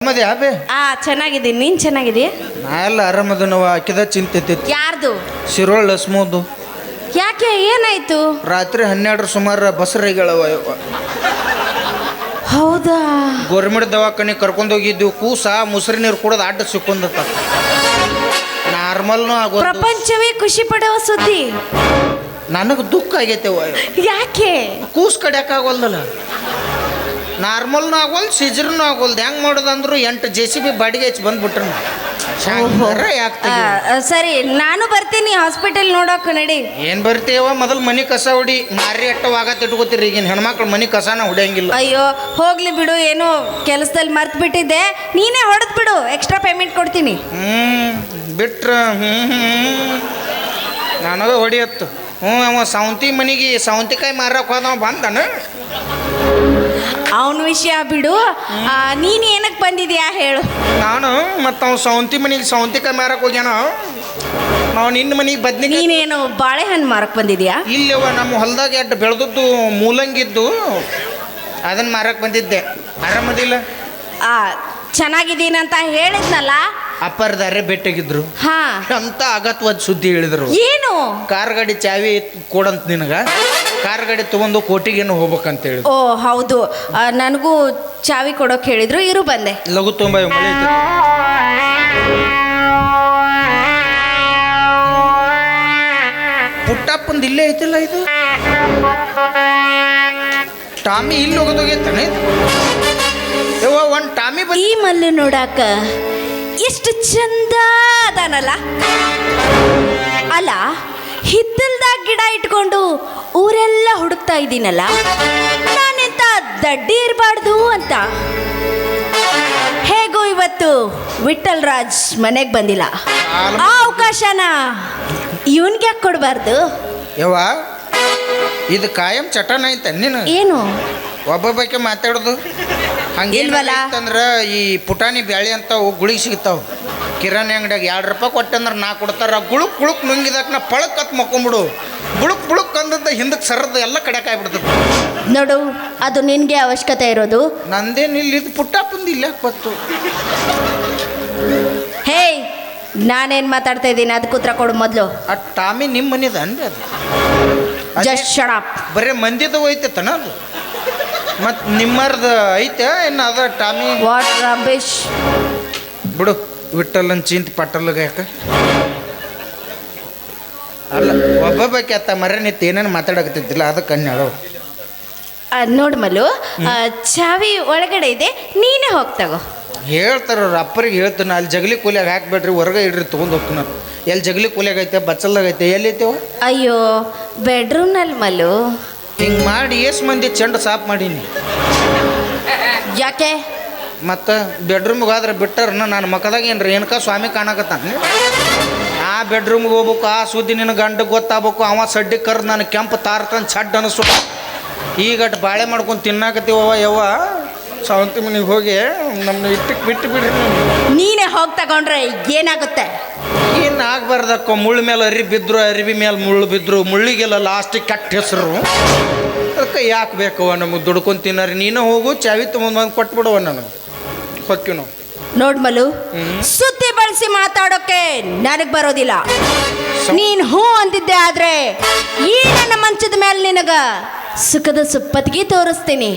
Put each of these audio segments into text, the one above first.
ಆರಾಮದಿ ಆಬೆ? ಚೆನ್ನಾಗಿದ್ದೀನಿ. ನೀನ್ ಚೆನ್ನಾಗಿದೀಯ? ನಾ ಎಲ್ಲ ಆರಾಮದನವ. ಆಕಿದ ಚಿಂತೆ ಯಾರ್ದು? ಶಿರೋಳ್ ಸ್ಮೂದು. ಯಾಕೆ, ಏನಾಯ್ತು? ರಾತ್ರಿ 12 ಸುಮಾರು ಬಸರಿಗಳವ. ಹೌದಾ? ಗೋರ್ಮೆಂಟ್ ದವಾಖಾನೆ ಕರ್ಕೊಂಡೋಗಿದ್ದೀವಿ. ಕೂಸ ಮುಸ್ರಿ ನೀರು ಕುಡೋದು ಅಡ್ಡ ಸಿಕ್ಕೊಂಡತ್ತ. ನಾರ್ಮಲ್ನು ಆಗೋ. ಪ್ರಪಂಚವೇ ಖುಷಿ ಪಡುವ ಸುದ್ದಿ. ನನಗೆ ದುಃಖ ಆಗೈತೆ. ಯಾಕೆ? ಕೂಸ್ ಕಡಿಯಕ್ಕಾಗೋಲ್ದಲ್ಲ. ನಾರ್ಮಲ್ನು ಆಗೋಲ್, ಸಿಜರ್ನು ಆಗೋಲ್ದು. ಹೆಂಗೆ ಮಾಡೋದಂದ್ರು 8 JCB ಬಾಡಿಗೆ ಹೆಚ್ಚು ಬಂದ್ಬಿಟ್ರು. ಯಾಕೆ? ಸರಿ, ನಾನು ಬರ್ತೀನಿ ಹಾಸ್ಪಿಟಲ್ ನೋಡೋಕ. ನಡಿ. ಏನು ಬರ್ತೀವ? ಮೊದಲು ಮನೆ ಕಸ ಹೊಡಿ. ಮಾರಿ ಅಟ್ಟವಾಗತ್ತೆ ಇಟ್ಕೋತೀರಿ. ಈಗಿನ ಹೆಣ್ಮಕ್ಳು ಮನೆ ಕಸನ ಹೊಡಿಯಂಗಿಲ್ಲ. ಅಯ್ಯೋ ಹೋಗ್ಲಿ ಬಿಡು, ಏನೋ ಕೆಲಸದಲ್ಲಿ ಮರ್ತು ಬಿಟ್ಟಿದ್ದೆ. ನೀನೇ ಹೊಡೆದ್ ಬಿಡು, ಎಕ್ಸ್ಟ್ರಾ ಪೇಮೆಂಟ್ ಕೊಡ್ತೀನಿ. ಬಿಟ್ರ ನನಗೆ ಹೊಡಿಯತ್ತು. ಅವ ಸೌಂತಿ ಮನೆಗೆ ಸೌಂತಿಕಾಯಿ ಮಾರಕ್ಕೆ ಹೋದವ ಬಂದನ. ಅವನ ವಿಷಯ ಬಿಡು. ನೀನು ಏನಕ್ಕೆ ಬಂದಿದ್ಯಾ ಹೇಳು. ನಾನು ಮತ್ತು ಅವ್ನು ಸೌಂತಿ ಮನೆಗೆ ಸೌಂತಿಕಾಯಿ ಮಾರಕ್ಕೆ ಹೋಗ್ಯಾನ. ನಾವು ನಿನ್ನ ಮನೆಗೆ ಬದ್ನಿಗೆ. ನೀನೇನು ಬಾಳೆಹಣ್ಣು ಮಾರಕ್ಕೆ ಬಂದಿದ್ಯಾ? ಇಲ್ಲವ, ನಮ್ಮ ಹೊಲದಾಗ ಎಟ್ಟು ಬೆಳೆದದ್ದು ಮೂಲಂಗಿದ್ದು ಅದನ್ನು ಮಾರಕ್ಕೆ ಬಂದಿದ್ದೆ. ಆರಾಮದಿಲ್ಲ? ಚೆನ್ನಾಗಿದ್ದೀನಂತ ಹೇಳಿದ್ನಲ್ಲ. ಅಪ್ಪರ್ದಾರೆ ಭೇಟಿಯಾಗಿದ್ರು. ಅಂತ ಅಗತ್ವದ ಸುದ್ದಿ ಹೇಳಿದ್ರು. ಏನು? ಕಾರ್ ಗಾಡಿ ಚಾವಿ ಕೊಡಂತ ನಿನಗ. ಕಾರ್ ಗಾಡಿ ತಗೊಂಡು ಕೋಟಿಗೇನು ಹೋಗ್ಬೇಕಂತ ಹೇಳಿ. ಓ ಹೌದು, ನನಗೂ ಚಾವಿ ಕೊಡೋಕೆ ಹೇಳಿದ್ರು. ಇರು ಬಂದೆ. ಲಘು ತುಂಬ ಮಳೆ. ಪುಟ್ಟಪ್ಪಂದು ಇಲ್ಲೇ ಐತಿಲ್ಲ ಇದು. ಟಾಮಿ ಇಲ್ಲಿ ಹೋಗೋದೋಗೈತಾನೆ. ಒಂದು ಟಾಮಿ ಈ ಮಲ್ಲು ನೋಡಾಕ ಎಷ್ಟು ಚಂದ ಅದಾನಲ್ಲ. ಅಲ್ಲ, ಹಿತ್ತಲ್ದಾಗ ಗಿಡ ಇಟ್ಕೊಂಡು ಊರೆಲ್ಲ ಹುಡುಕ್ತಾ ಇದ್ದೀನಲ್ಲ. ನಾನೆಂತ ದಡ್ಡಿ ಇರಬಾರ್ದು ಅಂತ. ಹೇಗೂ ಇವತ್ತು ವಿಠಲ್ ರಾಜ್ ಮನೆಗೆ ಬಂದಿಲ್ಲ. ಆ ಅವಕಾಶನ ಇವನ್ಗೆ ಯಾಕೆ ಕೊಡಬಾರ್ದು? ಯವ್ವ, ಇದು ಕಾಯಂ ಚಟನ ಐತ ನೀನು. ಏನು ಒಬ್ಬೊಬ್ಬಕ್ಕೆ ಮಾತಾಡೋದು ಹಂಗಿಲ್ವಲ್ಲ. ಅಂತಂದ್ರೆ ಈ ಪುಟಾಣಿ ಬ್ಯಾಳಿ ಅಂತ ಗುಳಿಗೆ ಸಿಗ್ತಾವೆ ಕಿರಾಣಿ ಅಂಗಡಿಯಾಗ. 2 ರೂಪಾಯಿ ಕೊಟ್ಟಂದ್ರೆ 4 ಕೊಡ್ತಾರ. ಗುಳುಕ್ ಗುಳುಕ್ ನುಂಗಿದಾಕ ನಾ ಪಳಕ್ಕತ್ ಮಕ್ಕೊಂಬಿಡು. ಬುಳುಕ್ ಬುಳುಕ್ ಅಂದದ್ದು ಹಿಂದಕ್ಕೆ ಸರದ್ದು ಎಲ್ಲ ಕಡೆಕಾಯ್ಬಿಡ್ತದೆ ನೋಡು. ಅದು ನಿನಗೆ ಅವಶ್ಯಕತೆ ಇರೋದು. ನಂದೇನು ಇಲ್ಲಿದ್ದು ಪುಟ್ಟಪ್ಪಂದು ಇಲ್ಲ ಬತ್ತು. ಹೇ, ನಾನೇನು ಮಾತಾಡ್ತಾ ಇದ್ದೀನಿ ಅದಕ್ಕೆ ಉತ್ತರ ಕೊಡು ಮೊದಲು. ಆ ಟಾಮಿ ನಿಮ್ಮ ಮನೆದ ಅನ್ರಿ? ಅದು ಜಸ್ಟ್ ಶಟ್ ಅಪ್. ಬರೀ ಮಂದಿದು ಐತೆ ತನ ಅದು. ಮತ್ತು ನಿಮ್ಮರ್ದು ಐತೆ ಇನ್ನು ಅದ ಟಾಮಿ? ವಾಟ್ ರಬೇಶ್ ಬಿಡು. ವಿಟ್ಟಲ್ಲನ್ ಚಿಂತ ಪಟ್ಟಲ್ಗ ಯಾಕೆ ಅಲ್ಲ. ಒಬ್ಬೊಬ್ಬಕ್ಕೆ ಅತ್ತ ಮರ ನಿಂತು ಏನೇನು ಮಾತಾಡಕತ್ತಿದ್ದಿಲ್ಲ ಅದಕ್ಕೆ ಅನ್ಯಾಳು. ನೋಡು ಮಲ್ಲು, ಚಾವಿ ಒಳಗಡೆ ಇದೆ, ನೀನೇ ಹೋಗ್ತಾಗೋ. ಹೇಳ್ತಾರ ಅವ್ರು ಅಪ್ಪರಿಗೆ ಹೇಳ್ತಾನೆ. ಅಲ್ಲಿ ಜಗಲಿ ಕೂಲಿಯಾಗ ಹಾಕ್ಬೇಡ್ರಿ, ಹೊರಗೆ ಇಡ್ರಿ ತೊಗೊಂಡು ಹೋಗ್ತಾನ. ಎಲ್ಲಿ ಜಗಲಿ ಕೂಲಿಯಾಗ ಐತೆ, ಬಚ್ಚಲ್ದಾಗ ಐತೆ, ಎಲ್ಲಿ ಐತೆವ? ಅಯ್ಯೋ, ಬೆಡ್ರೂಮ್ನಲ್ಲಿ ಮಲ್ಲು. ಹಿಂಗೆ ಮಾಡಿ ಎಷ್ಟು ಮಂದಿ ಚೆಂಡು ಸಾಫ್ ಮಾಡೀನಿ. ಯಾಕೆ? ಮತ್ತು ಬೆಡ್ರೂಮ್ಗೆ ಹೋದ್ರೆ ಬಿಟ್ಟಾರ ನಾನು ಮಕ್ಕದಾಗ ಏನ್ರಿ ಏನಕ ಸ್ವಾಮಿ ಕಾಣಕತ್ತಾನೆ. ಆ ಬೆಡ್ರೂಮ್ಗೆ ಹೋಗ್ಬೇಕು, ಆ ಸುದ್ದಿ ನಿನ್ನ ಗಂಡಗೆ ಗೊತ್ತಾಗ್ಬೇಕು. ಅವ ಸಡ್ಡಿ ಕರ್ದು ನಾನು ಕೆಂಪು ತಾರ್ತಂದು ಛಡ್ ಅನಿಸು. ಈಗಟ್ಟು ಬಾಳೆ ಮಾಡ್ಕೊಂಡು ತಿನ್ನಾಕತ್ತೀವವ. ಯವ್ವ, ಸಾವಂತಿ ಮನೆಗೆ ಹೋಗಿ ನಮ್ಮನ್ನ ಇಟ್ಟಕ್ಕೆ ಬಿಟ್ಟು ಬಿಡ್ರಿ. ನೀನೇ ಹೋಗಿ ತಗೊಂಡ್ರೆ ಏನಾಗುತ್ತೆ? ಏನು ಆಗ್ಬಾರ್ದಕ್ಕ. ಮುಳ್ಳು ಮೇಲೆ ಅರಿವಿ ಬಿದ್ದರು, ಅರಿವಿ ಮೇಲೆ ಮುಳ್ಳು ಬಿದ್ದರು. ಮುಳ್ಳಿಗೆಲ್ಲ ಲಾಸ್ಟಿಗೆ ಕೆಟ್ಟ ಹೆಸರು. ಅದಕ್ಕೆ ಯಾಕೆ ಬೇಕವ ನಮಗೆ ದುಡ್ಕೊಂಡು ತಿನ್ನರಿ. ನೀನು ಹೋಗು, ಚಾವಿ ತೊಗೊಂಡು ಕೊಟ್ಬಿಡುವ ನನಗೆ. ಹೊಕ್ಕಿವ್ ನಾವು. ನೋಡ್ ಮಲ್ಲು, ಸುದ್ದಿ ಬಳಸಿ ಮಾತಾಡೋಕೆ ನನಗೆ ಬರೋದಿಲ್ಲ. ನೀನು ಹೂ ಅಂತಿದ್ದೆ ಆದ್ರೆ ಈ ನನ್ನ ಮಂಚದ ಮೇಲೆ ನಿನಗ ಸುಖದ ಸುಪ್ಪತ್ತಿಗೆ ತೋರಿಸ್ತೀನಿ.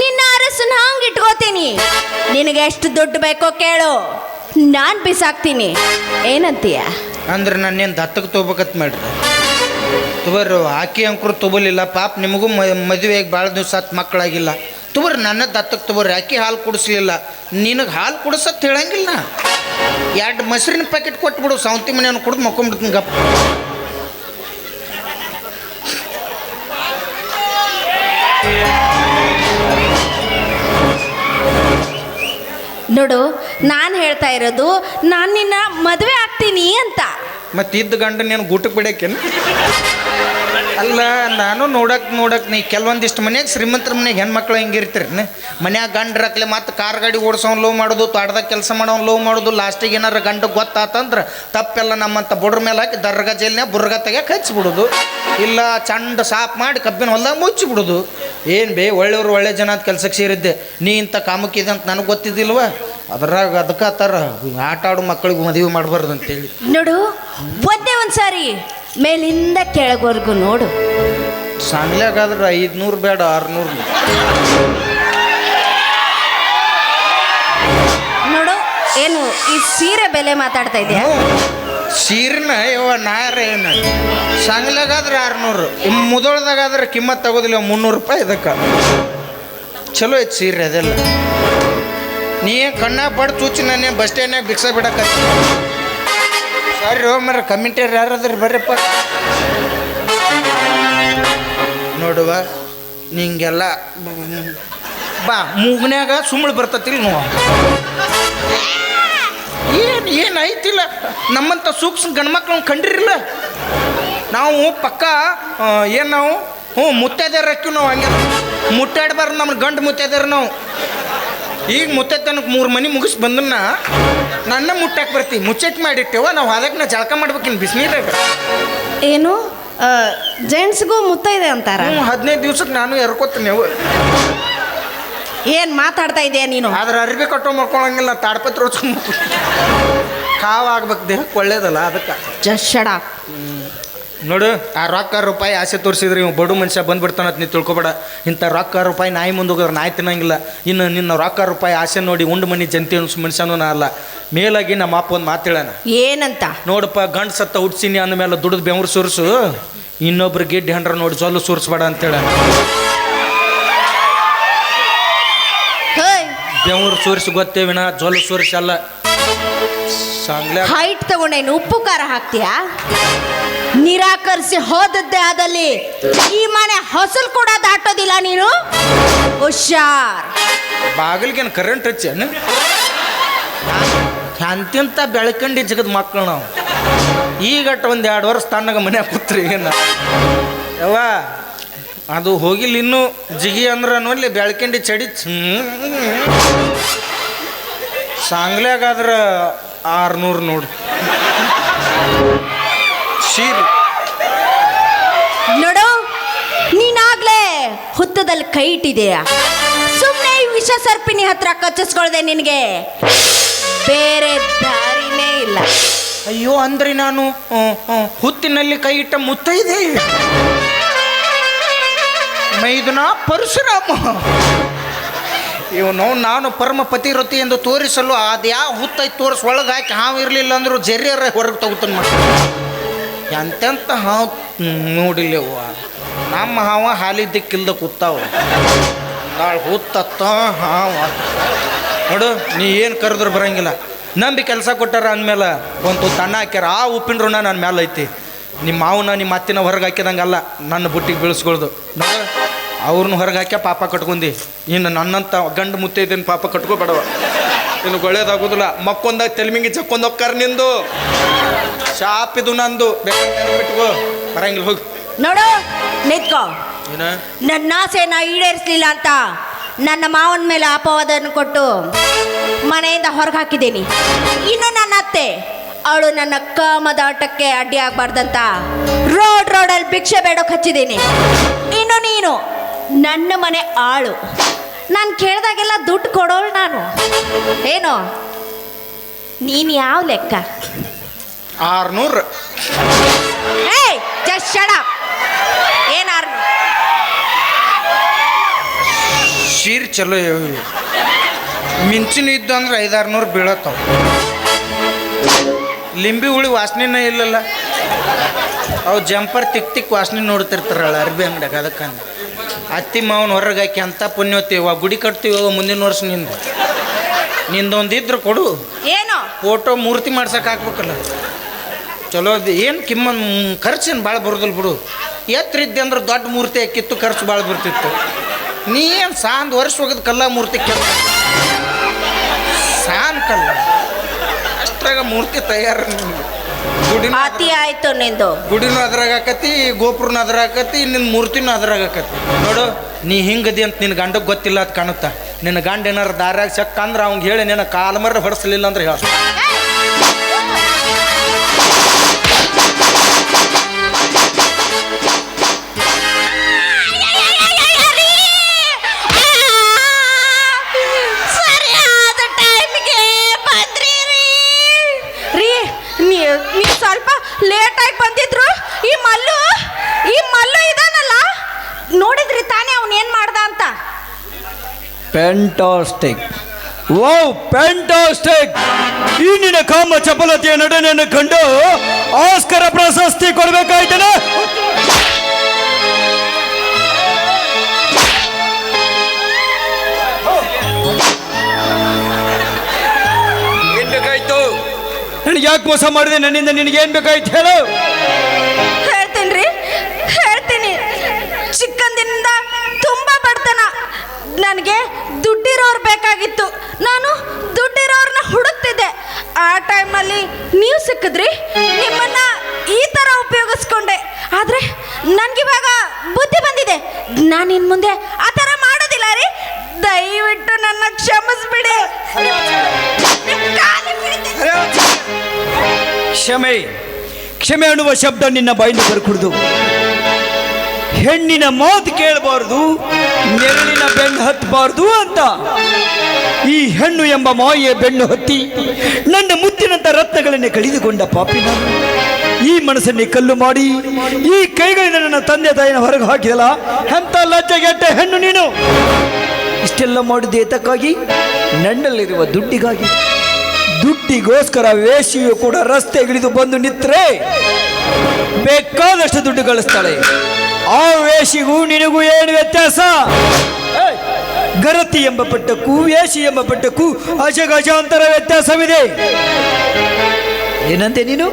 ನಿನ್ನ ಅರಸನ್ನ ಹಂಗೆ ಇಟ್ಕೋತೀನಿ. ನಿನಗೆ ಎಷ್ಟು ದುಡ್ಡು ಬೇಕೋ ಕೇಳು, ನಾನು ಬಿಸಾಕ್ತೀನಿ. ಏನಂತೀಯ? ಅಂದ್ರೆ ನಾನೇನು ದತ್ತಕ್ಕೆ ತೊಗೋಬೇಕತ್ ಮಾಡ್ರಿ. ತುಬರು ಆಕಿ ಅಂಕರು ತೊಗೊಲಿಲ್ಲ. ಪಾಪ ನಿಮಗೂ ಮದುವೆಗೆ ಭಾಳ ದಿವಸ ಆತು, ಮಕ್ಕಳಾಗಿಲ್ಲ. ತುಬರ್ ನನ್ನ ದತ್ತಕ್ಕೆ ತೊಗೊರಿ. ಆಕಿ ಹಾಲು ಕುಡಿಸ್ಲಿಲ್ಲ, ನಿನಗೆ ಹಾಲು ಕುಡಿಸತ್ ಹೇಳಂಗಿಲ್ಲ. 2 ಮೊಸರಿನ ಪ್ಯಾಕೆಟ್ ಕೊಟ್ಬಿಡು. ಸೌಂತಿ ಮನೆಯನ್ನು ಕುಡ್ದು ಮಕ್ಕೊಂಬಿಡ್ತೀನಿ ಗಪ್ಪ. ನೋಡು, ನಾನು ಹೇಳ್ತಾ ಇರೋದು ನಾನು ನಿನ್ನ ಮದುವೆ ಆಗ್ತೀನಿ ಅಂತ. ಮತ್ತು ಇದ್ದ ಗಂಡ ನೀನು ಗೂಟಕ್ಕೆ ಬಿಡೋಕೇನು? ಅಲ್ಲ, ನಾನು ನೋಡಕ್ಕೆ ನೀ ಕೆಲವೊಂದಿಷ್ಟು ಮನೆಯಾಗ ಶ್ರೀಮಂತರ ಮನೆಗೆ ಹೆಣ್ಮಕ್ಳು ಹಿಂಗಿರ್ತೀರಿ. ಮನ್ಯಾಗ ಗಂಡ್ರಕ್ಲೆ ಮತ್ತು ಕಾರ್ ಗಾಡಿ ಓಡಿಸೋನ್ ಲವ್ ಮಾಡೋದು, ತೋಟದಾಗ ಕೆಲಸ ಮಾಡೋನ್ ಲವ್ ಮಾಡೋದು. ಲಾಸ್ಟಿಗೆ ಏನಾರು ಗಂಡ ಗೊತ್ತಾತಂದ್ರೆ ತಪ್ಪೆಲ್ಲ ನಮ್ಮಂಥ ಬುಡ್ರ ಮೇಲೆ ಹಾಕಿ ದರ್ಗ ಜೈಲ್ನಾಗ ಬುರ್ಗ ತೆಗಿಯಕ್ಕೆ ಹಚ್ಚಿಬಿಡೋದು. ಇಲ್ಲ ಚಂಡ ಸಾಫ್ ಮಾಡಿ ಕಬ್ಬಿನ ಹೊಲ್ದಾಗ ಮುಚ್ಚಿಬಿಡೋದು. ಏನು ಬೇ, ಒಳ್ಳೆಯವರು ಒಳ್ಳೆ ಜನ ಅಂತ ಕೆಲ್ಸಕ್ಕೆ ಸೇರಿದ್ದೆ. ನೀ ಇಂಥ ಕಾಮಕ್ಕಿದೆ ಅಂತ ನನಗೆ ಗೊತ್ತಿದ್ದಿಲ್ವ? ಅದ್ರಾಗ ಅದಕ್ಕೆ ಆತಾರ ಆಟ ಆಡೋ ಮಕ್ಕಳಿಗೆ ಮದುವೆ ಮಾಡಬಾರ್ದು ಅಂತೇಳಿ. ನೋಡು ಒಂದೇ ಒಂದ್ಸಾರಿ ಮೇಲಿಂದ ಕೆಳಗವರೆಗೂ ನೋಡು. ಸಾಂಗ್ಲ್ಯಾಗಾದ್ರೆ 500 ಬೇಡ 600. ನೋಡು ಏನು ಈ ಸೀರೆ ಬೆಲೆ ಮಾತಾಡ್ತಾ ಇದೆಯಾ? ಸೀರೆನ ಇವ ನಾರ ಏನು ಸಾಂಗ್ಲ್ಯಾಗಾದ್ರೆ 600, ಮುದೋಳ್ದಾಗಾದ್ರೆ ಕಿಮ್ಮತ್ ತಗೋದಿಲ್ಲ 300 ರೂಪಾಯಿ. ಇದಕ್ಕೆ ಚಲೋ ಐತಿ ಸೀರೆ ಅದೆಲ್ಲ. ನೀ ಕಣ್ಣ ಪಡ್ ಚೂಚಿ ನಾನೇ ಬಸ್ ಸ್ಟ್ಯಾಂಡ್ನಾಗ ಭಿಕ್ಷಾ ಬಿಡಕ್ಕ. ಸರಿ ಮರ ಕಮಿಟರ್ ಯಾರಾದ್ರೂ ಬರ್ರಪ್ಪ. ನೋಡುವ ನಿಂಗೆಲ್ಲ ಬಾ ಮೂಗ್ನ್ಯಾಗ ಸುಮ್ಮಳು ಬರ್ತತಿಲ್ಲ ನಾವು. ಏನು ಐತಿಲ್ಲ ನಮ್ಮಂಥ ಸೂಕ್ಷ್ಮ ಗಂಡ್ಮಕ್ಳು ಕಂಡಿರಿಲ್ಲ ನಾವು ಪಕ್ಕ. ಏನು ನಾವು ಮುತ್ತೈದೆಯರು ಹಾಕಿವಿ ನಾವು. ಹಂಗೆ ಮುಟ್ಟಾಡ್ಬಾರ್ದು ನಮ್ಮ ಗಂಡು ಮುತ್ತೈದೆಯರು ನಾವು. ಈಗ ಮುತ್ತೈತನಕ್ಕೆ 3 ಮನೆ ಮುಗಿಸಿ ಬಂದನ್ನ ನನ್ನ ಮುಟ್ಟಾಕ್ ಬರ್ತೀವಿ. ಮುಚ್ಚೆಟ್ ಮಾಡಿಟ್ಟೇವ ನಾವು. ಅದಕ್ಕೆ ನಾ ಜಳಕ ಮಾಡ್ಬೇಕಿನ್ ಬಿಸಿನೀರಾಗ. ಏನು ಜೆಂಟ್ಸ್ಗೂ ಮುತ್ತ ಇದೆ ಅಂತಾರ? 15 ದಿವ್ಸಕ್ಕೆ ನಾನು ಎರ್ಕೋತೀನಿ. ಅವು ಏನು ಮಾತಾಡ್ತಾ ಇದೆಯಾ ನೀನು? ಆದ್ರೆ ಅರ್ಬಿ ಕಟ್ಟೋ ಮಾಡ್ಕೊಳಂಗಿಲ್ಲ. ತಾಡ್ಪತ್ರಿ ಹೊಚ್ಕೊಂಡು ಕಾವು ಆಗ್ಬೇಕು, ದೇಹಕ್ಕೆ ಒಳ್ಳೇದಲ್ಲ ಅದಕ್ಕೆ. ಜಶ್ಡ ನೋಡು ಆ ರೊಕ್ಕ ರೂಪಾಯಿ ಆಸೆ ತೋರಿಸಿದ್ರೆ ಇವ್ ಬಡು ಮನುಷ್ಯ ಬಂದ್ಬಿಡ್ತಾನತ್ ನೀ ತಿಳ್ಕೊಬೇಡ. ಇಂಥ ರೊಕ್ಕ ರೂಪಾಯಿ ನಾಯಿ ಮುಂದೆ ಹೋಗಿದ್ರೆ ನಾಯಿ ತಿನ್ನಂಗಿಲ್ಲ. ಇನ್ನು ನಿನ್ನ ರೊಕ್ಕ ರೂಪಾಯಿ ಆಸೆ ನೋಡಿ ಉಂಡು ಮನಿ ಜಂತಿ ಅನ್ಸು ಮನುಷ್ಯನೂ ನಾ ಅಲ್ಲ. ಮೇಲಾಗಿ ನಮ್ಮ ಅಪ್ಪ ಒಂದು ಮಾತೇಳಣ. ಏನಂತ? ನೋಡಪ್ಪ ಗಂಡು ಸತ್ತ ಹುಡ್ಸಿನಿ ಅಂದಮೇಲೆ ದುಡಿದು ಬೆವರು ಸುರಿಸು, ಇನ್ನೊಬ್ರು ಗಿಡ್ಡಿ ಹಂಡ್ರ ನೋಡಿ ಜೊಲ್ಲು ಸುರಿಸ್ಬೇಡ ಅಂತೇಳ. ಬೆವರು ಸುರಿಸಿ ಗೊತ್ತೇವಿನ ಜೊಲ್ಲು ಸುರಿಸಲ್ಲ. ಸಾಂಗ್ಲ ಹೈಟ್ ತಗೊಂಡೇನು ಉಪ್ಪು ಖಾರ ಹಾಕ್ತೀಯಾ? ನಿರಾಕರಿಸಿ ಹೋದದ್ದೇ ಆದಲ್ಲಿ ಈ ಮನೆ ಹೊಸಲು ಕೂಡ ದಾಟೋದಿಲ್ಲ ನೀನು. ಹುಷಾರ್. ಬಾಗಿಲ್ಗೇನು ಕರೆಂಟ್ ಹಚ್ಚೇನು? ಅಂತಿಂತ ಬೆಳ್ಕಂಡಿ ಜಗದ ಮಕ್ಕಳು ನಾವು. ಈಗಟ್ಟ 1-2 ವರ್ಷ ತಣ್ಣಗ ಮನ್ಯಾಗ ಕೂತ್ರಿ ಏನು ಯವ್ವ ಅದು ಹೋಗಿಲ್ಲ ಇನ್ನೂ. ಜಿಗಿ ಅಂದ್ರೆ ನೋಡ್ಲಿ ಬೆಳ್ಕಂಡಿ ಚಡಿ. ಸಾಂಗ್ಲ್ಯಾಗಾದ್ರೆ 600 ನೋಡು ಸೀರೆ. ನೋಡು ನೀನಾಗ್ಲೇ ಹುತ್ತದಲ್ಲಿ ಕೈ ಇಟ್ಟಿದೆಯಾ? ಸುಮ್ಮನೆ ವಿಷ ಸರ್ಪಿನಿ ಹತ್ರ ಕಚ್ಚಿಸ್ಕೊಳ್ದೆ. ನಿನಗೆ ಬೇರೆ ದಾರಿನೇ ಇಲ್ಲ. ಅಯ್ಯೋ ಅಂದ್ರೆ ನಾನು ಹುತ್ತಿನಲ್ಲಿ ಕೈ ಇಟ್ಟ ಮುತ್ತೈದೆ ಮೈದುನ ಪರಶುರಾಮ. ಇವನು ನಾನು ಪರಮ ಪತಿರತಿ ಎಂದು ತೋರಿಸಲು ಅದು ಯಾವ ಹುತ್ತೈತೆ ತೋರಿಸಿ ಒಳಗೆ ಹಾಕಿ ಹಾವು ಇರಲಿಲ್ಲ ಅಂದರೂ ಜರ್ರಿಯರ ಹೊರಗೆ ತಗೋತಾನೆ ಮಾಡಿ. ಎಂತೆಂತ ಹಾವು ನೋಡಿಲ್ಲವ್ವ. ನಮ್ಮ ಹಾವ ಹಾಲಿದ್ದಕ್ಕಿಲ್ದ ಕೂತಾವ. ನಾಳೆ ಹುತ್ತತ್ತ ಹಾವ. ನೋಡು ನೀ ಏನು ಕರೆದ್ರೆ ಬರೋಂಗಿಲ್ಲ. ನಂಬಿ ಕೆಲಸ ಕೊಟ್ಟಾರ ಅಂದಮೇಲೆ ಒಂದು ತಣ್ಣ ಹಾಕ್ಯಾರ. ಆ ಉಪ್ಪಿನ ಋಣ ನನ್ನ ಮೇಲೆ ಐತಿ. ನಿಮ್ಮ ಮಾವನ ನಿಮ್ಮ ಅತ್ತಿನ ಹೊರಗೆ ಹಾಕಿದಂಗಲ್ಲ ನನ್ನ ಬುಟ್ಟಿಗೆ ಬೀಳಿಸ್ಕೊಳ್ದು. ನೋಡು ಅವ್ರನ್ನ ಹೊರಗೆ ಹಾಕ್ಯ ಪಾಪ ಕಟ್ಕೊಂಡಿ. ಇನ್ನು ನನ್ನಂತ ಗಂಡು ಮುತ್ತೆ ಇದ್ದೇನು ಪಾಪ ಕಟ್ಕೋಬೇಡವ. ಇನ್ನು ಒಳ್ಳೇದಾಗೋದಿಲ್ಲ. ಮಕ್ಕೊಂದಾಗ ತೆಲ್ಮಿಂಗಿ ಚಕ್ಕೊಂಡ್ ಹೋಗ್ಕಾರ ನಿಂದು. ಶಾಪ್ ಇದು ನಂದು. ಬಿಟ್ಕೋ ಬರಂಗಿಲ್ಲ ಹೋಗಿ. ನೋಡು ನಿತ್ಕೋ. ಏನ ನನ್ನ ಆಸೆನ ಈಡೇರಿಸಲಿಲ್ಲ ಅಂತ ನನ್ನ ಮಾವನ ಮೇಲೆ ಅಪವಾದವನ್ನು ಕೊಟ್ಟು ಮನೆಯಿಂದ ಹೊರಗೆ ಹಾಕಿದ್ದೀನಿ. ಇನ್ನು ನನ್ನ ಅತ್ತೆ ಅವಳು ನನ್ನ ಕಾಮದಾಟಕ್ಕೆ ಅಡ್ಡಿ ಆಗ್ಬಾರ್ದಂತ ರೋಡಲ್ಲಿ ಭಿಕ್ಷೆ ಬೇಡೋಕೆ ಹಚ್ಚಿದ್ದೀನಿ. ಇನ್ನು ನೀನು ನನ್ನ ಮನೆ ಆಳು. ನಾನು ಕೇಳಿದಾಗೆಲ್ಲ ದುಡ್ಡು ಕೊಡೋಳು ನಾನು. ಏನು ನೀನು ಯಾವ ಲೆಕ್ಕ? 600. ಏಯ್ ಜಸ್ಟ್ ಶಟ್ ಅಪ್. ಏನು 600? ಸೀರೆ ಚಲೋ ಮಿಂಚಿನ ಇದ್ದು ಅಂದ್ರೆ 500-600 ಬೀಳತ್ತಾವ. ಲಿಂಬಿ ಹುಳಿ ವಾಸನೆನೇ ಇಲ್ಲಲ್ಲ. ಅವು ಜಂಪರ್ ತಿಕ್ ವಾಸನೆ ನೋಡ್ತಿರ್ತಾರಲ್ಲ ಅರ್ಬಿ ಅಂಗಡಿಯಾಗ. ಅದಕ್ಕೆ ಅತ್ತಿ ಮಾವನ ಹೊರಗೆ ಹಾಕಿ ಅಂತ ಪುಣ್ಯತೀವ ಗುಡಿ ಕಟ್ತೀವಿ ಮುಂದಿನ ವರ್ಷ ನಿಂದೊಂದಿದ್ರು ಕೊಡು. ಏನು ಫೋಟೋ ಮೂರ್ತಿ ಮಾಡ್ಸಕ್ಕೆ ಹಾಕ್ಬೇಕಲ್ಲ. ಚಲೋ ಅದು. ಏನು ಖರ್ಚೇನು ಭಾಳ ಬರೋದಿಲ್ಲ ಬಿಡು. ಎತ್ತರ ಇದ್ದೆ ಅಂದ್ರೆ ದೊಡ್ಡ ಮೂರ್ತಿ ಹಾಕಿತ್ತು, ಖರ್ಚು ಭಾಳ ಬರ್ತಿತ್ತು. ನೀ ಏನು ಸಾಂದ್ ವರ್ಷ ಹೋಗೋದು ಕಲ್ಲ ಮೂರ್ತಿ ಸಾನ್ ಕಲ್ಲ ಅಷ್ಟ್ರಾಗ ಮೂರ್ತಿ ತಯಾರ. ಗುಡಿನ ಅತಿ ಆಯ್ತು ನಿಂದು. ಗುಡಿನೂ ಅದ್ರಾಗ ಆಕತಿ, ಗೋಪುರನೂ ಅದ್ರಾಗ ಆಕತಿ, ನಿನ್ನ ಮೂರ್ತಿನೂ ಅದ್ರಾಗ ಆಕತಿ. ನೋಡು ನೀ ಹಿಂಗದಿ ಅಂತ ನಿನ್ನ ಗಂಡಗೆ ಗೊತ್ತಿಲ್ಲ ಅದು ಕಾಣುತ್ತಾ. ನಿನ್ನ ಗಂಡ ಏನಾರು ದಾರ್ಯಾಗ ಸಕ್ಕ ಅಂದ್ರೆ ಅವ್ನಿಗೆ ಹೇಳಿ ನಿನ್ನ ಕಾಲು ಮರ ಹೊಡಿಸ್ಲಿಲ್ಲ ಅಂದ್ರೆ ಹೇಳ. ಸರಿಯಾದ ಟೈಮ್ಗೆ ಫ್ಯಾಂಟಾಸ್ಟಿಕ್. Wow, fantastic. ಈ ನಿನ್ನ ಕಾಮ ಚಪಲತೆಯ ನಟನೆಯನ್ನು ಕಂಡು ಆಸ್ಕರ ಪ್ರಶಸ್ತಿ ಕೊಡಬೇಕಾಯ್ತದೆ. ಏನ್ ಬೇಕಾಯ್ತು? ನನಗೆ ಯಾಕೆ ಮೋಸ ಮಾಡಿದೆ? ನನ್ನಿಂದ ನಿನಗೆ ಏನ್ ಬೇಕಾಯ್ತು ಹೇಳು. ಹೇಳ್ತೀನಿ. ಚಿಕ್ಕಂದಿನಿಂದ ತುಂಬಾ ಬಡತನ. ನನಗೆ ದುಡ್ಡಿರೋರು ಬೇಕಾಗಿತ್ತು. ನಾನು ದುಡ್ಡಿರೋರ್ನ ಹುಡುಕ್ತಿದ್ದೆ. ಆ ಟೈಮಲ್ಲಿ ನೀವು ಸಿಕ್ಕಿದ್ರಿ. ನಿಮ್ಮನ್ನ ಈ ಥರ ಉಪಯೋಗಿಸ್ಕೊಂಡೆ. ಆದರೆ ನನಗಿವಾಗ ಬುದ್ಧಿ ಬಂದಿದೆ. ನಾನು ಇನ್ನು ಮುಂದೆ ಆ ಥರ ಮಾಡೋದಿಲ್ಲ ರೀ. ದಯವಿಟ್ಟು ನನ್ನ ಕ್ಷಮಿಸ್ಬಿಡಿ. ಕ್ಷಮೆ ಅನ್ನುವ ಶಬ್ದ ನಿನ್ನ ಬಾಯಿಂದ ಬರ್ಕುಡ್ದು. ಹೆಣ್ಣಿನ ಮಾತು ಕೇಳಬಾರ್ದು, ನೆರಳಿನ ಬೆನ್ನು ಹತ್ತಬಾರ್ದು ಅಂತ ಈ ಹೆಣ್ಣು ಎಂಬ ಮಾಯೆ ಬೆನ್ನು ಹತ್ತಿ ನನ್ನ ಮುತ್ತಿನಂತ ರತ್ನಗಳನ್ನೇ ಕಳೆದುಕೊಂಡ ಪಾಪಿ ನಾನು. ಈ ಮನಸ್ಸನ್ನೇ ಕಲ್ಲು ಮಾಡಿ ಈ ಕೈಗಳಿಂದ ನನ್ನ ತಂದೆ ತಾಯಿನ ಹೊರಗೆ ಹಾಕಿದಲ್ಲ, ಎಂತ ಲಜ್ಜೆಗೆಟ್ಟ ಹೆಣ್ಣು ನೀನು. ಇಷ್ಟೆಲ್ಲ ಮಾಡಿದ್ದೆ ಏತಕ್ಕಾಗಿ? ನನ್ನಲ್ಲಿರುವ ದುಡ್ಡಿಗಾಗಿ. ದುಡ್ಡಿಗೋಸ್ಕರ ವೇಷಿಯು ಕೂಡ ರಸ್ತೆಗಿಳಿದು ಬಂದು ನಿತ್ರೆ ಬೇಕಾದಷ್ಟು ದುಡ್ಡು ಗಳಿಸ್ತಾಳೆ. ಆ ವೇಷಿಗೂ ನಿನಗೂ ಏನು ವ್ಯತ್ಯಾಸ? ಗರತಿ ಎಂಬ ಪಟ್ಟಕ್ಕೂ ವೇಷಿ ಎಂಬ ಪಟ್ಟಕ್ಕೂ ಅಜಗಜಾಂತರ ವ್ಯತ್ಯಾಸವಿದೆ. ಏನಂತೆ ನೀನು?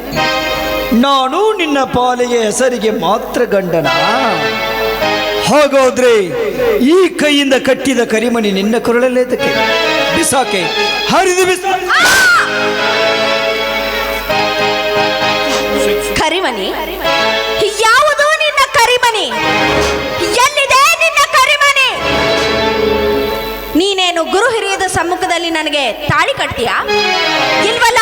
ನಾನು ನಿನ್ನ ಪಾಲಿಗೆ ಹೆಸರಿಗೆ ಮಾತ್ರ ಗಂಡನ. ಹಾಗಾದ್ರೆ ಈ ಕೈಯಿಂದ ಕಟ್ಟಿದ ಕರಿಮಣಿ ನಿನ್ನ ಕೊರಳಲೇದಕ್ಕೆ? ಬಿಸಾಕೆ, ಹರಿದು ಕರಿಮಣಿ? ಯಾವುದು ನಿನ್ನ ಕರಿಮಣಿ? ಎಲ್ಲಿದೆ ನಿನ್ನ ಕರಿಮಣಿ? ನೀನೇನು ಗುರು ಹಿರಿಯದ ಸಮ್ಮುಖದಲ್ಲಿ ನನಗೆ ತಾಳಿ ಕಟ್ತೀಯಾ? ಇಲ್ವಲ್ಲ.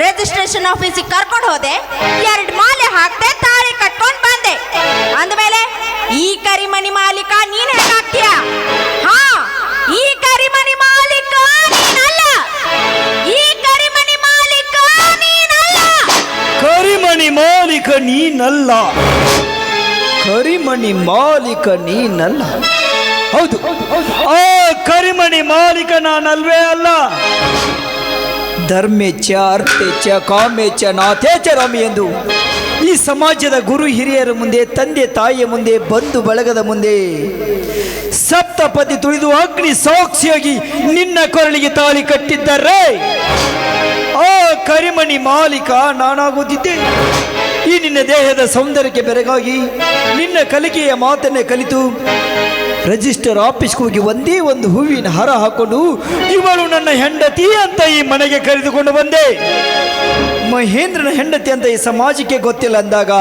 ರಿಜಿಸ್ಟ್ರೇಷನ್ ಆಫೀಸಿಗೆ ಕರ್ಕೊಂಡು ಹೋದೆ, 2 ಮಾಲೆ ಹಾಕ್ದೆ, ತಾಳಿ ಕಟ್ಕೊಂಡು ಬಂದೆ. ಅಂದಮೇಲೆ ಈ ಕರಿಮಣಿ ಮಾಲೀಕ ನೀನ್ ಹೇಗಾಗ್ತೀಯ? ಹಾ, ಈ ಕರಿಮಣಿ ಮಾಲೀಕ ನೀನಲ್ಲ. ಈ ಕರಿಮಣಿ ಮಾಲೀಕ ನೀನಲ್ಲ. ಕರಿಮಣಿ ಮಾಲೀಕ ನೀನಲ್ಲ. ಕರಿಮಣಿ ಮಾಲೀಕ ನೀನಲ್ಲ. ಹೌದು, ಆ ಕರಿಮಣಿ ಮಾಲೀಕ ನಾನಲ್ವೇ ಅಲ್ಲ. ಧರ್ಮೇಚ್ಛ, ಅರ್ಥೇಚ್ಛ, ಕಾಮೇಚ್ಛ, ನಾಥೇಚ್ಛ ರಾಮಿ ಎಂದು ಈ ಸಮಾಜದ ಗುರು ಹಿರಿಯರ ಮುಂದೆ, ತಂದೆ ತಾಯಿಯ ಮುಂದೆ, ಬಂಧು ಬಳಗದ ಮುಂದೆ ಸಪ್ತಪದಿ ತುಳಿದು ಅಗ್ನಿ ಸಾಕ್ಷಿಯಾಗಿ ನಿನ್ನ ಕೊರಳಿಗೆ ತಾಳಿ ಕಟ್ಟಿದ್ದಾರೆ. ಆ ಕರಿಮಣಿ ಮಾಲೀಕ ನಾನಾಗುತ್ತಿದ್ದೆ. ಈ ನಿನ್ನ ದೇಹದ ಸೌಂದರ್ಯಕ್ಕೆ ಬೆರಗಾಗಿ ನಿನ್ನ ಕಲಿಕೆಯ ಮಾತನ್ನೇ ಕಲಿತು ರಿಜಿಸ್ಟರ್ ಆಫೀಸ್ಗೆ ಹೋಗಿ ಒಂದೇ ಒಂದು ಹೂವಿನ ಹಾರ ಹಾಕೊಂಡು ಇವಳು ನನ್ನ ಹೆಂಡತಿ ಅಂತ ಈ ಮನೆಗೆ ಕರೆದುಕೊಂಡು ಬಂದೆ. ಮಹೇಂದ್ರನ ಹೆಂಡತಿ ಅಂತ ಈ ಸಮಾಜಕ್ಕೆ ಗೊತ್ತಿಲ್ಲ ಅಂದಾಗ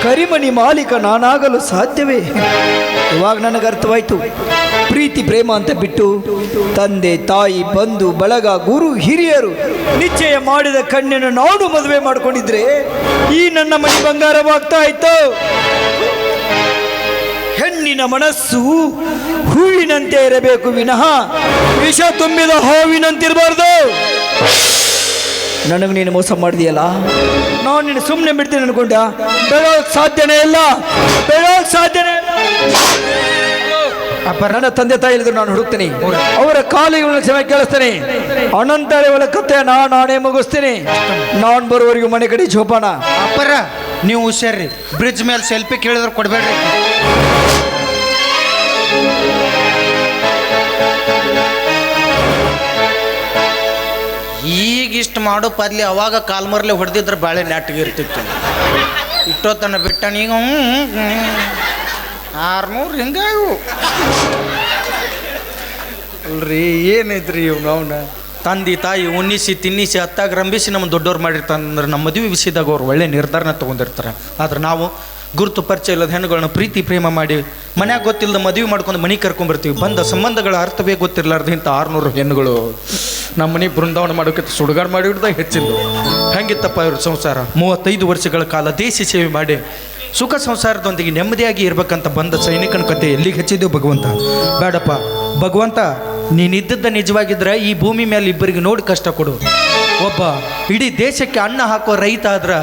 ಕರಿಮಣಿ ಮಾಲೀಕ ನಾನಾಗಲು ಸಾಧ್ಯವೇ? ಇವಾಗ ನನಗೆ ಅರ್ಥವಾಯ್ತು. ಪ್ರೀತಿ ಪ್ರೇಮ ಅಂತ ಬಿಟ್ಟು ತಂದೆ ತಾಯಿ ಬಂಧು ಬಳಗ ಗುರು ಹಿರಿಯರು ನಿಶ್ಚಯ ಮಾಡಿದ ಕಣ್ಣನ್ನು ನಾಡು ಮದುವೆ ಮಾಡಿಕೊಂಡಿದ್ರೆ ಈ ನನ್ನ ಮನೆ ಬಂಗಾರವಾಗ್ತಾ ಇತ್ತು. ಹೆಣ್ಣಿನ ಮನಸ್ಸು ಹೂವಿನಂತೆ ಇರಬೇಕು ವಿನಃ ವಿಷ ತುಂಬಿದ ಹಾವಿನಂತಿರಬಾರ್ದು. ನನಗೆ ನೀನು ಮೋಸ ಮಾಡಿದೆಯಲ್ಲ, ನಾನು ನೀನು ಸುಮ್ಮನೆ ಬಿಡ್ತೀನಿ ಅನ್ಕೊಂಡ? ಬೆಳೋಕ್ ಸಾಧ್ಯನೇ ಇಲ್ಲ, ಬೆಳೋಕ್ ಸಾಧ್ಯನೇ ಇಲ್ಲ. ಅಪ್ಪ, ನನ್ನ ತಂದೆ ತಾಯಿ ಇಲ್ಲಿದ್ರು ನಾನು ಹುಡುಕ್ತೀನಿ, ಅವರ ಕಾಲಿಗೆ ಕ್ಷಮೆ ಕೇಳಿಸ್ತೇನೆ. ಅನಂತರ ಅವಳ ಕತೆ ನಾನೇ ಮುಗಿಸ್ತೀನಿ. ನಾನು ಬರುವವರೆಗೂ ಮನೆ ಕಡೆ ಜೋಪಾನ. ಅಪ್ಪರ ನೀವು ಹುಷಾರ್ರಿ, ಬ್ರಿಡ್ಜ್ ಮೇಲೆ ಸೆಲ್ಫಿ ಕೇಳಿದ್ರೆ ಕೊಡ್ಬೇಡ್ರಿ. ಈಗ ಇಷ್ಟು ಮಾಡೋ ಪದ್ಲಿ ಅವಾಗ ಕಾಲ್ಮರ್ಲೆ ಹೊಡೆದಿದ್ರೆ ಬಾಳೆ ನೆಟ್ಟಿಗಿರ್ತಿತ್ತು. ಇಟ್ಟೋತನ ಬಿಟ್ಟ ಈಗ 600 ಹಿಂಗಾವು ಅಲ್ರಿ. ಏನೈತ್ರಿ ಇವ್ ಅವನ ತಂದೆ ತಾಯಿ ಉನ್ನಿಸಿ ತಿನ್ನಿಸಿ ಹತ್ತಾಗ ರಂಬಿಸಿ ನಮ್ಮ ದೊಡ್ಡವ್ರು ಮಾಡಿರ್ತಾನಂದ್ರೆ ನಮ್ಮ ಮದುವೆ ವಿಷಯದಾಗ ಅವ್ರು ಒಳ್ಳೆ ನಿರ್ಧಾರನ ತೊಗೊಂಡಿರ್ತಾರೆ. ಆದ್ರೆ ನಾವು ಗುರುತು ಪರಿಚಯ ಇಲ್ಲದ ಹೆಣ್ಣುಗಳನ್ನ ಪ್ರೀತಿ ಪ್ರೇಮ ಮಾಡಿ ಮನ್ಯಾಗ ಗೊತ್ತಿಲ್ಲದ ಮದುವೆ ಮಾಡ್ಕೊಂಡು ಮನೆಗೆ ಕರ್ಕೊಂಡ್ಬರ್ತೀವಿ. ಬಂದ ಸಂಬಂಧಗಳ ಅರ್ಥವೇ ಗೊತ್ತಿರಲಾರ್ದು ಇಂಥ 600 ಹೆಣ್ಣುಗಳು ನಮ್ಮ ಮನೆ ಬೃಂದಾವನ ಮಾಡೋಕೆ ಸುಡುಗಾಡು ಮಾಡಿ ಹಿಡ್ದಾಗ ಹೆಚ್ಚಿದ್ದು. ಹೆಂಗಿತ್ತಪ್ಪ ಇವ್ರ ಸಂಸಾರ? 35 ವರ್ಷಗಳ ಕಾಲ ದೇಶ ಸೇವೆ ಮಾಡಿ ಸುಖ ಸಂಸಾರದೊಂದಿಗೆ ನೆಮ್ಮದಿಯಾಗಿ ಇರ್ಬೇಕಂತ ಬಂದ ಸೈನಿಕನ ಕತೆ ಎಲ್ಲಿಗೆ ಹೆಚ್ಚಿದ್ದೆವು ಭಗವಂತ? ಬೇಡಪ್ಪ ಭಗವಂತ, ನೀನಿದ್ದದ್ದ ನಿಜವಾಗಿದ್ರೆ ಈ ಭೂಮಿ ಮೇಲೆ ಇಬ್ಬರಿಗೆ ನೋಡಿ ಕಷ್ಟ ಕೊಡು. ಒಬ್ಬ ಇಡೀ ದೇಶಕ್ಕೆ ಅನ್ನ ಹಾಕೋ ರೈತ ಆದ್ರೆ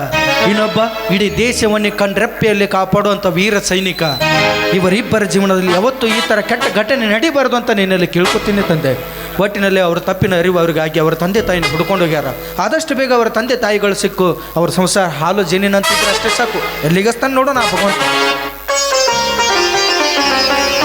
ಇನ್ನೊಬ್ಬ ಇಡೀ ದೇಶವನ್ನೇ ಕಣ್ರೆಪ್ಪೆಯಲ್ಲಿ ಕಾಪಾಡುವಂಥ ವೀರ ಸೈನಿಕ. ಇವರಿಬ್ಬರ ಜೀವನದಲ್ಲಿ ಯಾವತ್ತೂ ಈ ಥರ ಕೆಟ್ಟ ಘಟನೆ ನಡೀಬಾರ್ದು ಅಂತ ನಿನ್ನಲ್ಲಿ ಕೇಳ್ಕೊತೀನಿ ತಂದೆ. ಒಟ್ಟಿನಲ್ಲಿ ಅವ್ರ ತಪ್ಪಿನ ಅರಿವು ಅವ್ರಿಗಾಗಿ ಅವರ ತಂದೆ ತಾಯಿನ ಹುಡ್ಕೊಂಡು ಹೋಗ್ಯಾರ. ಆದಷ್ಟು ಬೇಗ ಅವರ ತಂದೆ ತಾಯಿಗಳು ಸಿಕ್ಕು ಅವ್ರ ಸಂಸಾರ ಹಾಲು ಜೇನಿನಂತಿದ್ರೆ ಅಷ್ಟೇ ಸಾಕು. ಎಲ್ಲಿಗಸ್ತಾನೆ ನೋಡೋಣ ಭಗವಂತ.